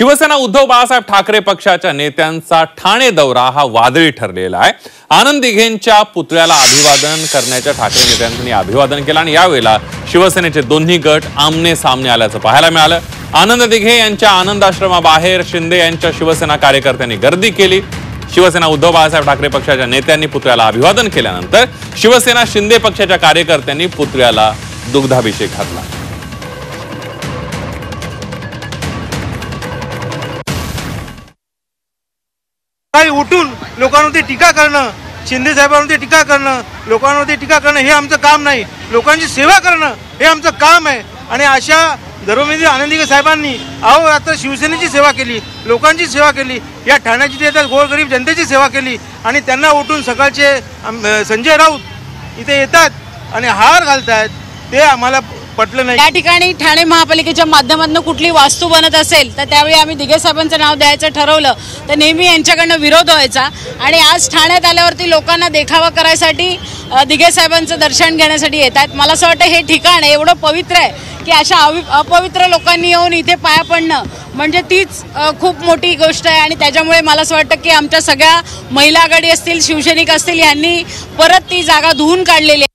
शिवसेना उद्धव बाळासाहेब ठाकरे पक्षाच्या नेत्यांचा ठाणे दौरा हा वादळी ठरलेला आहे। आनंद दिघेंच्या पुतळ्याला अभिवादन करण्याच्या ठाकरे नेत्यांनी अभिवादन केलं आणि यावेळेला शिवसेनेचे दोन्ही गट आमने सामने आल्याचं पाहायला मिळालं। आनंद दिघे यांच्या आनंद आश्रमाबाहेर शिंदे यांच्या शिवसेना कार्यकर्त्यांनी गर्दी केली। शिवसेना उद्धव बाळासाहेब ठाकरे पक्षाच्या नेत्यांनी पुतळ्याला अभिवादन केल्यानंतर शिवसेना शिंदे पक्षाच्या कार्यकर्त्यांनी पुतळ्याला दुग्धाभिषेक घातला। उठून लोकांवरती टीका करणं, शिंदे साहेबांवरती टीका करणं, लोकांवरती टीका करणं हे आमचं काम नाही। लोकांची सेवा करणं हे आमचं काम आहे। आणि अशा धर्मवीर आनंद दिघे साहेबांनी आता शिवसेनेची सेवा केली, लोकांची सेवा केली, या ठाण्याची गोरगरीब जनतेची सेवा केली आणि त्यांना उठून सकाळचे संजय राऊत इथे येतात आणि हार घालतात, ते आम्हाला पटलं नाही। या ठिकाणी ठाणे महापालिकेच्या माध्यमातून कुठली वास्तू बनत असेल तर त्यावेळी आम्ही दिघे साहेबांचं नाव द्यायचं ठरवलं तर नेहमी यांच्याकडनं विरोध व्हायचा आणि आज ठाण्यात आल्यावरती लोकांना देखावा करायसाठी दिघे साहेबांचं दर्शन घेण्यासाठी येतात। मला असं वाटतं हे ठिकाण एवढं पवित्र आहे की अशा अपवित्र लोकांनी येऊन इथे पाया पडणं म्हणजे तीच खूप मोठी गोष्ट आहे। आणि त्याच्यामुळे मला असं वाटतं की आमच्या सगळ्या महिला आघाडी असतील, शिवसैनिक असतील, यांनी परत ती जागा धुवून काढलेली आहे।